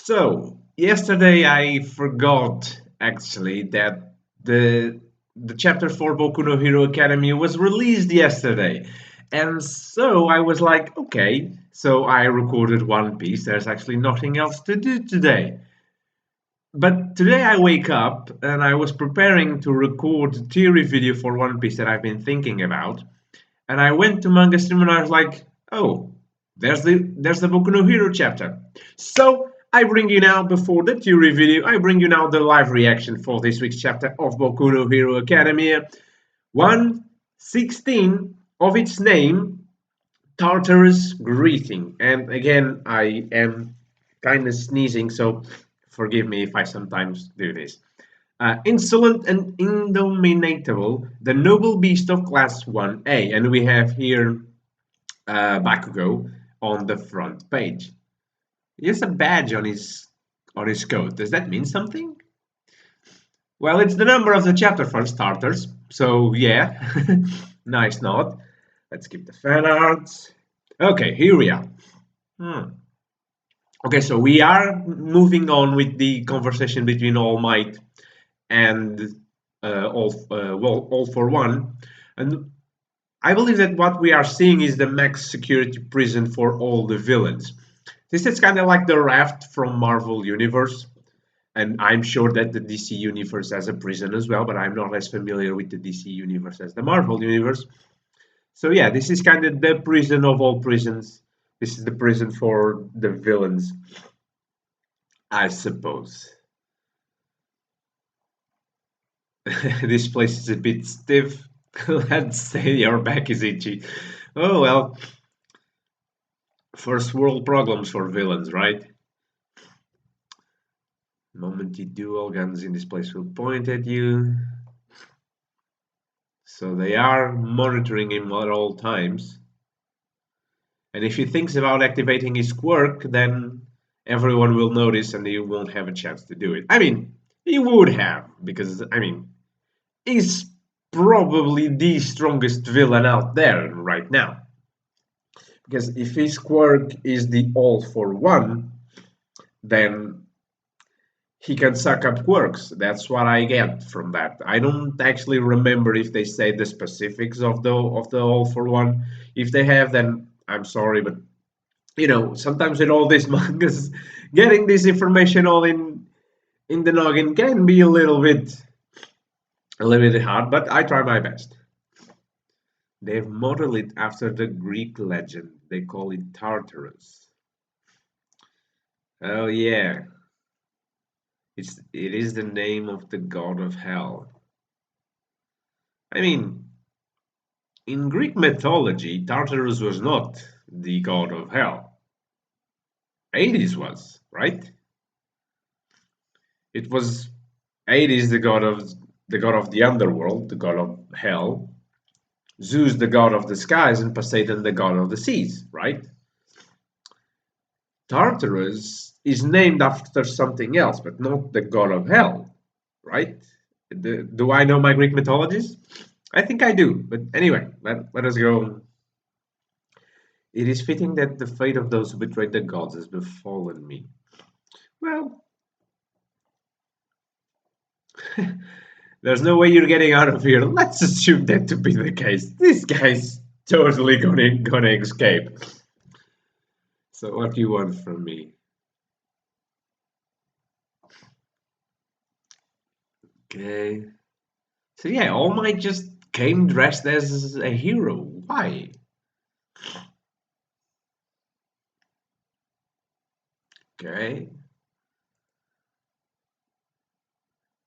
So yesterday I forgot actually that the chapter for Boku no Hero Academy was released yesterday. And so I was like, okay, so I recorded One Piece. There's actually nothing else to do today. But today I wake up and I was preparing to record a theory video for One Piece that I've been thinking about. And I went to Manga Stream and I was like, oh, there's the Boku no Hero chapter. So I bring you now, before the theory video, I bring you now the live reaction for this week's chapter of Boku no Hero Academia 116 of its name, Tartarus Greeting. And again, I am kind of sneezing, so forgive me if I sometimes do this. Insolent and indomitable, the noble beast of class 1A. And we have here Bakugou on the front page. He has a badge on his coat. Does that mean something? Well, it's the number of the chapter for starters. So yeah, nice nod. Let's keep the fan arts. Okay, here we are. Hmm. Okay, so we are moving on with the conversation between All Might and All for One, and I believe that what we are seeing is the max security prison for all the villains. This is kind of like the Raft from Marvel Universe, and I'm sure that the DC Universe has a prison as well, but I'm not as familiar with the DC Universe as the Marvel Universe. So yeah, this is kind of the prison of all prisons. This is the prison for the villains, I suppose. This place is a bit stiff. Let's say your back is itchy. Oh well, first world problems for villains, right? The moment you do, all guns in this place will point at you. So they are monitoring him at all times. And if he thinks about activating his quirk, then everyone will notice and he won't have a chance to do it. I mean, he would have, because, I mean, he's probably the strongest villain out there right now. Because if his quirk is the all for one, then he can suck up quirks. That's what I get from that. I don't actually remember if they say the specifics of the all for one. If they have, then I'm sorry, but sometimes in all these mangas, getting this information all in the noggin can be a little bit hard, but I try my best. They've modeled it after the Greek legend. They call it Tartarus. Oh yeah, it is the name of the god of hell. I mean, in Greek mythology, Tartarus was not the god of hell. Hades was, right? It was Hades, the god of the underworld, the god of hell. Zeus, the god of the skies, and Poseidon, the god of the seas, right? Tartarus is named after something else, but not the god of hell, right? Do I know my Greek mythologies? I think I do, but anyway, let us go. It is fitting that the fate of those who betrayed the gods has befallen me. Well, there's no way you're getting out of here. Let's assume that to be the case. This guy's totally gonna escape. So what do you want from me? Okay. So yeah, All Might just came dressed as a hero. Why? Okay.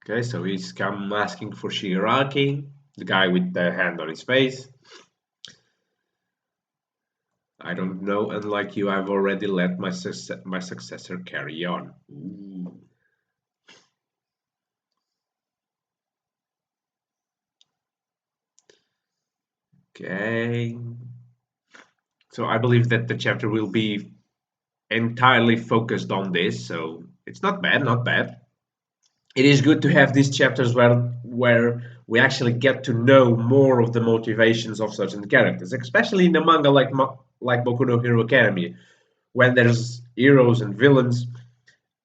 Okay, so he's come asking for Shigaraki, the guy with the hand on his face. I don't know, unlike you, I've already let my successor carry on. Ooh. Okay. So I believe that the chapter will be entirely focused on this, so it's not bad, not bad. It is good to have these chapters where we actually get to know more of the motivations of certain characters, especially in a manga like Boku no Hero Academy, when there's heroes and villains.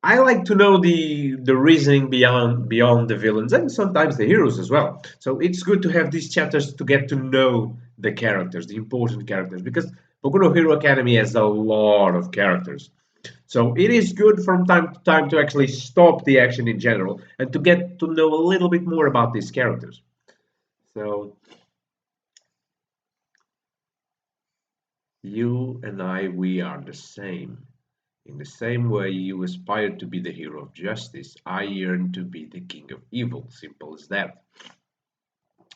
I like to know the reasoning beyond the villains and sometimes the heroes as well. So it's good to have these chapters to get to know the characters, the important characters, because Boku no Hero Academy has a lot of characters. So it is good from time to time to actually stop the action in general and to get to know a little bit more about these characters. So you and I, we are the same. In the same way you aspire to be the hero of justice, I yearn to be the king of evil. Simple as that.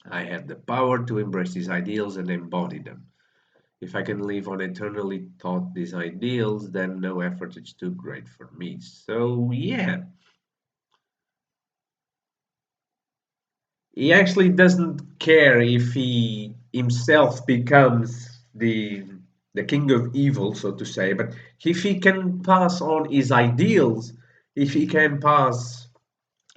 I have the power to embrace these ideals and embody them. If I can live on eternally taught these ideals, then no effort is too great for me. So, yeah, he actually doesn't care if he himself becomes the king of evil, so to say, but if he can pass on his ideals, if he can pass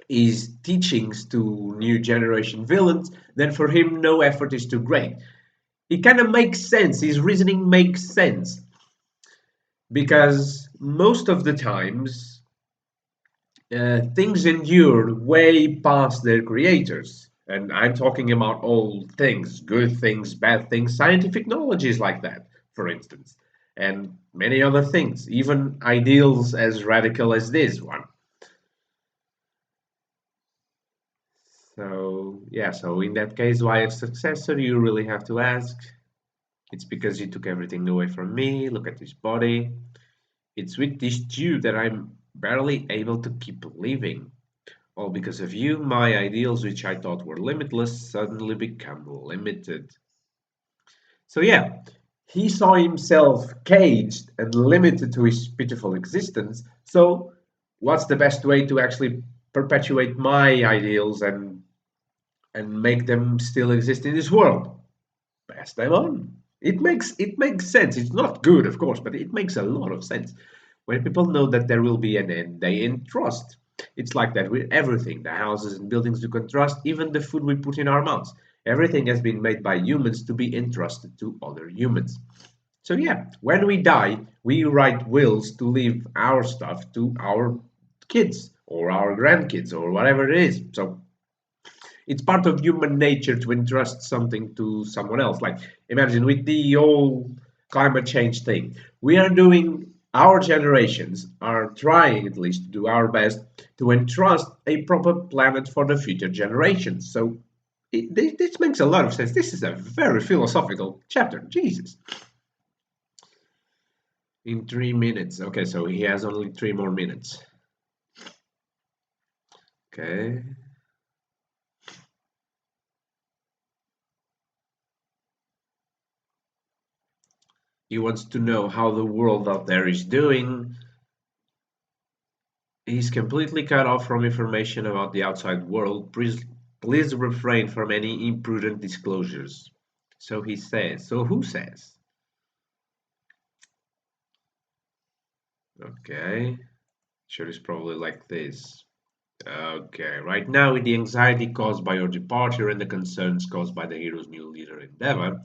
his teachings to new generation villains, then for him no effort is too great. It kind of makes sense. His reasoning makes sense because most of the times things endure way past their creators. And I'm talking about all things, good things, bad things, scientific knowledge like that, for instance, and many other things, even ideals as radical as this one. So, yeah, so in that case, why a successor, you really have to ask. It's because you took everything away from me. Look at this body. It's with this stew that I'm barely able to keep living. All because of you, my ideals, which I thought were limitless, suddenly become limited. So, yeah, he saw himself caged and limited to his pitiful existence. So, what's the best way to actually perpetuate my ideals and make them still exist in this world? Pass them on. It makes sense. It's not good, of course, but it makes a lot of sense. When people know that there will be an end, they entrust. It's like that with everything, the houses and buildings you can trust, even the food we put in our mouths. Everything has been made by humans to be entrusted to other humans. So yeah, when we die, we write wills to leave our stuff to our kids or our grandkids or whatever it is. So it's part of human nature to entrust something to someone else. Like imagine with the whole climate change thing, we are doing our generations are trying at least to do our best to entrust a proper planet for the future generations. So this makes a lot of sense. This is a very philosophical chapter. Jesus. In 3 minutes. Okay, so he has only 3 more minutes. Okay. He wants to know how the world out there is doing. He's completely cut off from information about the outside world. Please refrain from any imprudent disclosures. So he says. So who says? Okay. Sure, it's probably like this. Okay. Right now, with the anxiety caused by your departure and the concerns caused by the hero's new leader endeavor,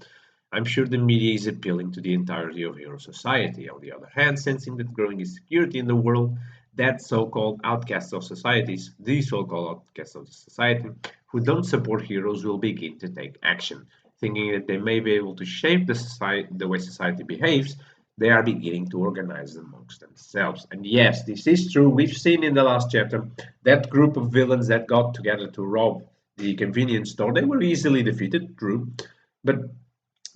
I'm sure the media is appealing to the entirety of hero society. On the other hand, sensing that growing insecurity in the world, that so-called outcasts of societies, the so-called outcasts of society, who don't support heroes will begin to take action. Thinking that they may be able to shape the way society behaves, they are beginning to organize amongst themselves. And yes, this is true. We've seen in the last chapter that group of villains that got together to rob the convenience store, they were easily defeated, true. But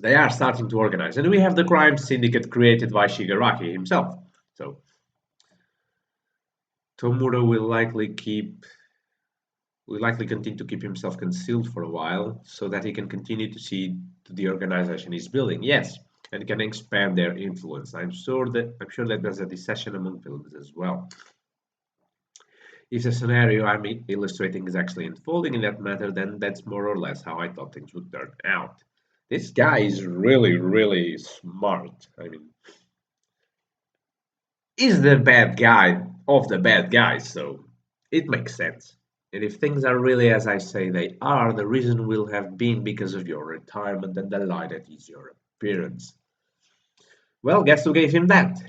they are starting to organize. And we have the crime syndicate created by Shigaraki himself. So Tomura will likely continue to keep himself concealed for a while so that he can continue to see the organization he's building. Yes, and can expand their influence. I'm sure that there's a dissension among villains as well. If the scenario I'm illustrating is actually unfolding in that manner, then that's more or less how I thought things would turn out. This guy is really, really smart. I mean, he's the bad guy of the bad guys, so it makes sense. And if things are really as I say they are, the reason will have been because of your retirement and the lie that is your appearance. Well, guess who gave him that?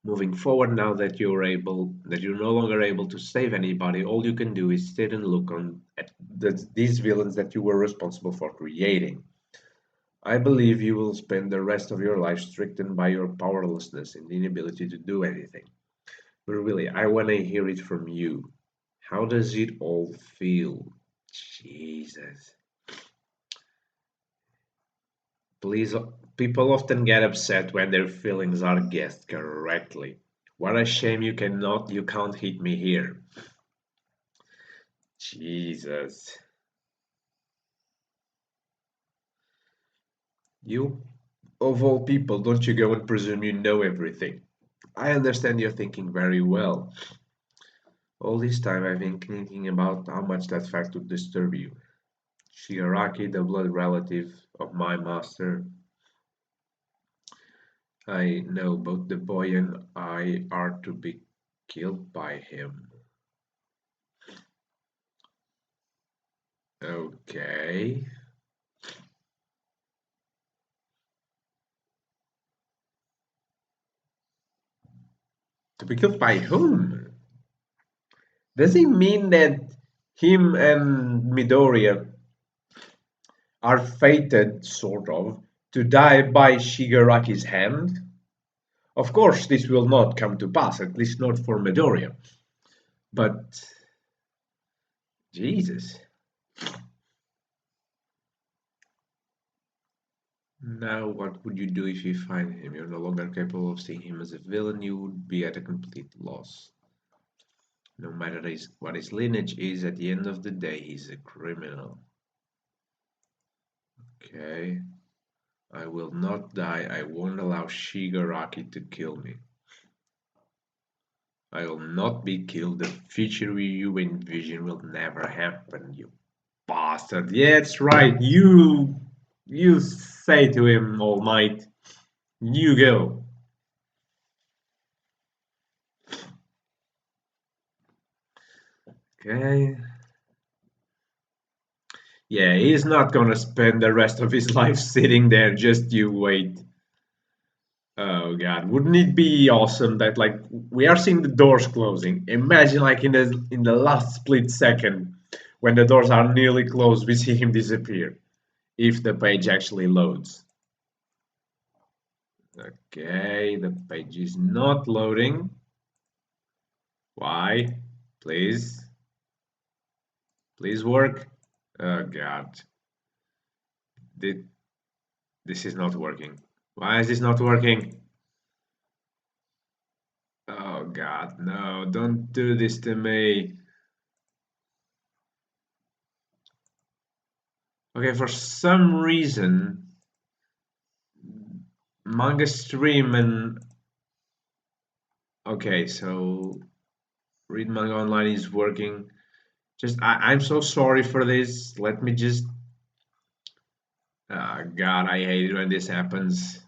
Moving forward, now that you're no longer able to save anybody, all you can do is sit and look on at these villains that you were responsible for creating. I believe you will spend the rest of your life stricken by your powerlessness and inability to do anything. But really, I want to hear it from you. How does it all feel? Jesus. Please, people often get upset when their feelings are guessed correctly. What a shame you can't hit me here. Jesus. You, of all people, don't you go and presume you know everything. I understand your thinking very well. All this time I've been thinking about how much that fact would disturb you. Shigaraki, the blood relative of my master, I know both the boy and I are to be killed by him. Okay. To be killed by whom? Does it mean that him and Midorya are fated, sort of, to die by Shigaraki's hand? Of course, this will not come to pass, at least not for Midoriya. But, Jesus. Now, what would you do if you find him? You're no longer capable of seeing him as a villain, you would be at a complete loss. No matter what his lineage is, at the end of the day, he's a criminal. Okay. I will not die. I won't allow Shigaraki to kill me. I will not be killed. The future you envision will never happen, you bastard. Yeah, that's right. You say to him, All Might, you go. Okay. Yeah, he's not gonna spend the rest of his life sitting there. Just you wait. Oh God, wouldn't it be awesome that like we are seeing the doors closing? Imagine like in the last split second when the doors are nearly closed, we see him disappear. If the page actually loads. Okay, the page is not loading. Why? Please, please work. Oh God, this is not working. Why is this not working? Oh God, no, don't do this to me. Okay, for some reason, manga stream and okay, so read manga online is working. I'm so sorry for this. Let me just. God, I hate it when this happens.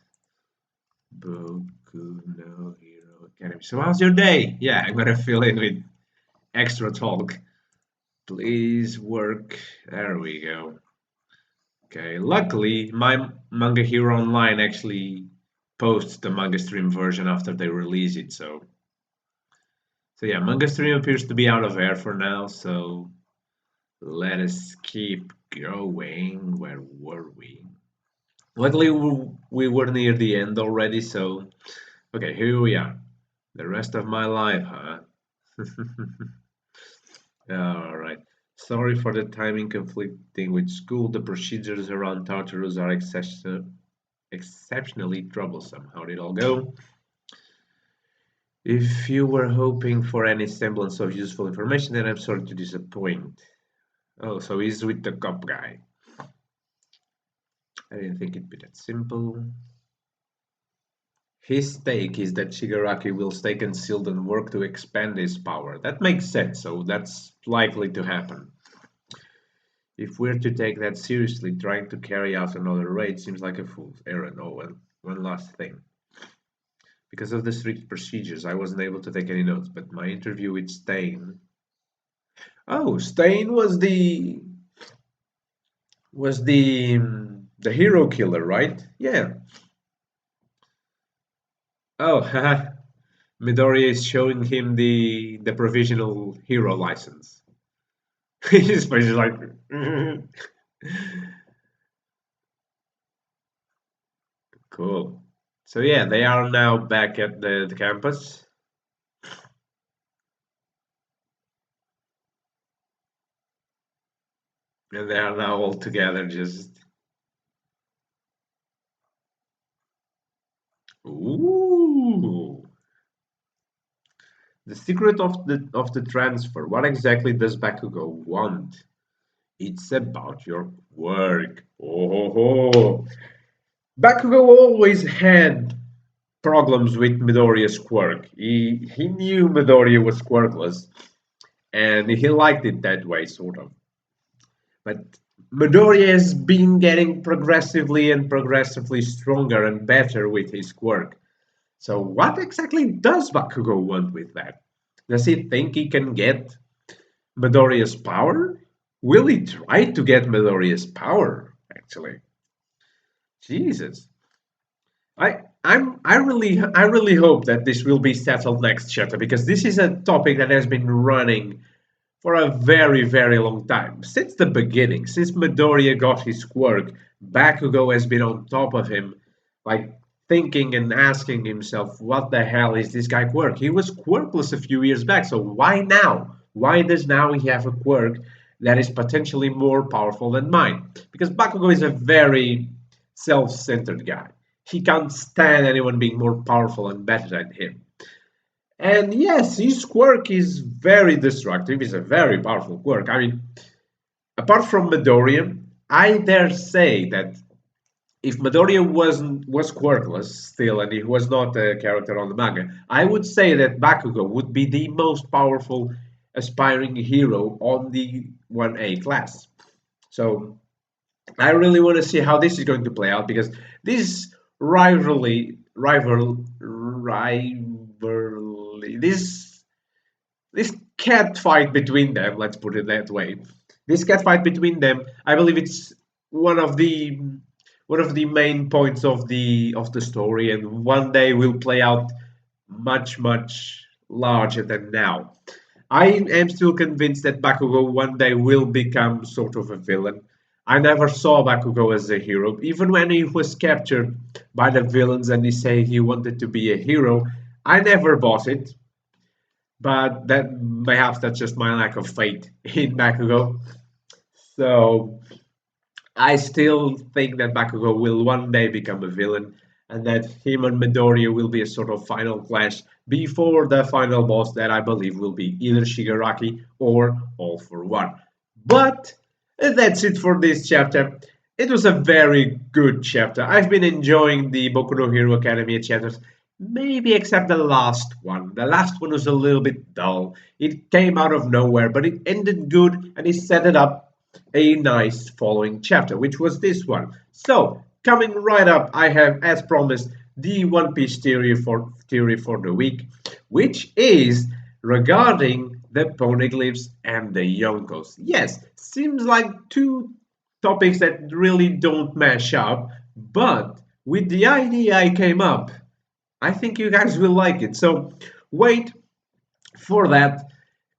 Boku no Hero Academy. So how's your day? Yeah, I'm gonna fill in with extra talk. Please work. There we go. Okay, luckily my Manga Hero Online actually posts the manga stream version after they release it. So yeah, manga stream appears to be out of air for now. So let us keep going. Where were we? Luckily we were near the end already. So okay, here we are. The rest of my life, huh? All right. Sorry for the timing conflicting with school. The procedures around Tartarus are exceptionally troublesome. How did it all go? If you were hoping for any semblance of useful information, then I'm sorry to disappoint. Oh, so he's with the cop guy. I didn't think it'd be that simple. His stake is that Shigaraki will stay concealed and work to expand his power. That makes sense, so that's likely to happen. If we're to take that seriously, trying to carry out another raid seems like a fool's errand. Oh, and one last thing. Because of the strict procedures, I wasn't able to take any notes, but my interview with Stain. Oh, Stain was the hero killer, right? Yeah. Oh, haha. Midorya is showing him the provisional hero license. His face is like, cool. So yeah, they are now back at the campus, and they are now all together. Just ooh, the secret of the transfer. What exactly does Bakugou want? It's about your work. Oh, Bakugou always had problems with Midoriya's quirk. He knew Midoriya was quirkless, and he liked it that way, sort of. But Midoriya has been getting progressively and progressively stronger and better with his quirk. So what exactly does Bakugou want with that? Does he think he can get Midoriya's power? Will he try to get Midoriya's power? Actually, Jesus. I really hope that this will be settled next chapter because this is a topic that has been running for a very very long time since the beginning. Since Midoriya got his quirk, Bakugo has been on top of him, like thinking and asking himself, "What the hell is this guy quirk?" He was quirkless a few years back, so why now? Why does now he have a quirk that is potentially more powerful than mine? Because Bakugo is a very self-centered guy. He can't stand anyone being more powerful and better than him. And yes, his quirk is very destructive. It's a very powerful quirk. I mean, apart from Midoriya, I dare say that if Midoriya was quirkless still and he was not a character on the manga, I would say that Bakugo would be the most powerful aspiring hero on the 1A class. So I really want to see how this is going to play out because this rivalry, this cat fight between them, let's put it that way. This cat fight between them, I believe it's one of the one of the main points of the story, and one day will play out much larger than now. I am still convinced that Bakugo one day will become sort of a villain. I never saw Bakugo as a hero, even when he was captured by the villains and he said he wanted to be a hero. I never bought it, but that perhaps that's just my lack of faith in Bakugo. So I still think that Bakugo will one day become a villain, and that him and Midoriya will be a sort of final clash before the final boss that I believe will be either Shigaraki or All for One. But that's it for this chapter. It was a very good chapter. I've been enjoying the Boku no Hero Academia chapters, maybe except the last one. The last one was a little bit dull. It came out of nowhere, but it ended good and it set it up a nice following chapter, which was this one. So, coming right up, I have, as promised, the One Piece theory for the week, which is regarding the poneglyphs and the yonkos. Yes, seems like two topics that really don't mash up, but with the idea I came up, I think you guys will like it. So, wait for that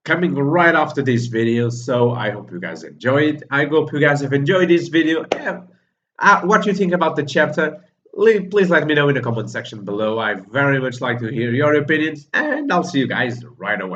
coming right after this video. So I hope you guys enjoy it. I hope you guys have enjoyed this video. Yeah. What you think about the chapter, please let me know in the comment section below. I very much like to hear your opinions, and I'll see you guys right away.